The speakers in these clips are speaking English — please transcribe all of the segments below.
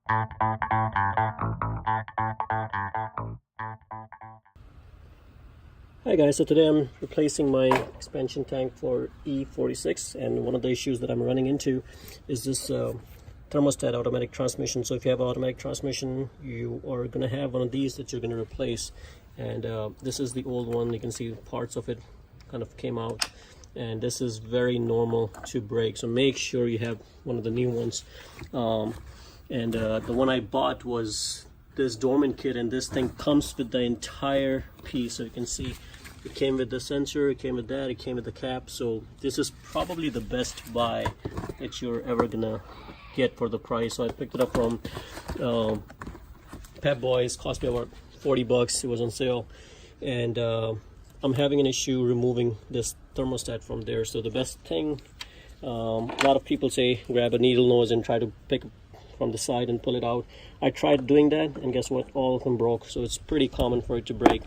Hi guys, so today I'm replacing my expansion tank for E46, and one of the issues that I'm running into is this thermostat automatic transmission. So if you have automatic transmission, you are going to have one of these that you're going to replace, and this is the old one. You can see parts of it kind of came out, and this is very normal to break, so make sure you have one of the new ones. The one I bought was this dormant kit, and this thing comes with the entire piece. So you can see it came with the sensor, it came with that, it came with the cap. So this is probably the best buy that you're ever gonna get for the price. So I picked it up from Pep Boys, cost me about 40 bucks. It was on sale, and I'm having an issue removing this thermostat from there. So the best thing, a lot of people say grab a needle nose and try to pick from the side and pull it out. I tried doing that, and guess what? All of them broke. So it's pretty common for it to break.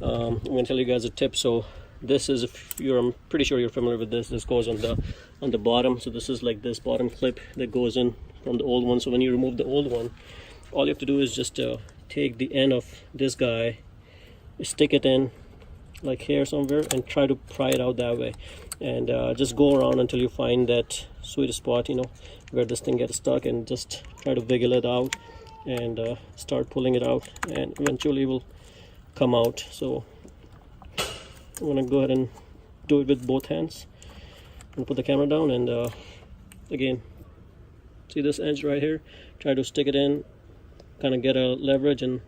I'm going to tell you guys a tip. So this is, I'm pretty sure you're familiar with this. This goes on the bottom. So this is like this bottom clip that goes in from the old one. So when you remove the old one, all you have to do is just take the end of this guy, stick it in like here somewhere, and try to pry it out that way, and just go around until you find that sweet spot, where this thing gets stuck, and just try to wiggle it out and start pulling it out, and eventually it will come out. So I'm gonna go ahead and do it with both hands and put the camera down, and again, see this edge right here, try to stick it in, kind of get a leverage and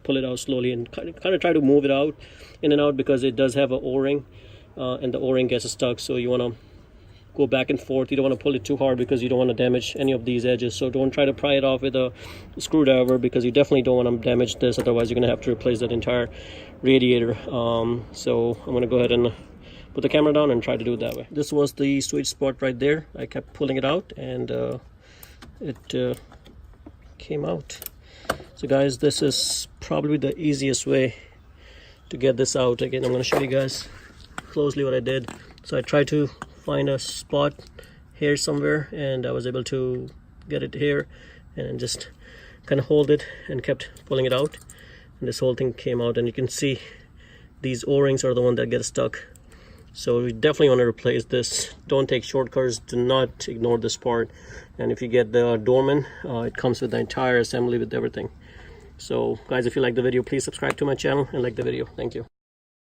pull it out slowly, and kind of try to move it out, in and out, because it does have an o-ring, and the o-ring gets stuck. So you want to go back and forth. You don't want to pull it too hard because you don't want to damage any of these edges. So don't try to pry it off with a screwdriver, because you definitely don't want to damage this. Otherwise you're going to have to replace that entire radiator. So I'm going to go ahead and put the camera down and try to do it that way. This was the sweet spot right there. I kept pulling it out, and it came out. So guys, this is probably the easiest way to get this out. Again, I'm going to show you guys closely what I did. So I tried to find a spot here somewhere, and I was able to get it here, and just kind of hold it and kept pulling it out, and this whole thing came out. And you can see these o-rings are the one that get stuck. So you definitely want to replace this. Don't take shortcuts. Do not ignore this part. And if you get the dormant, it comes with the entire assembly with everything. So guys, if you like the video, please subscribe to my channel and like the video. Thank you.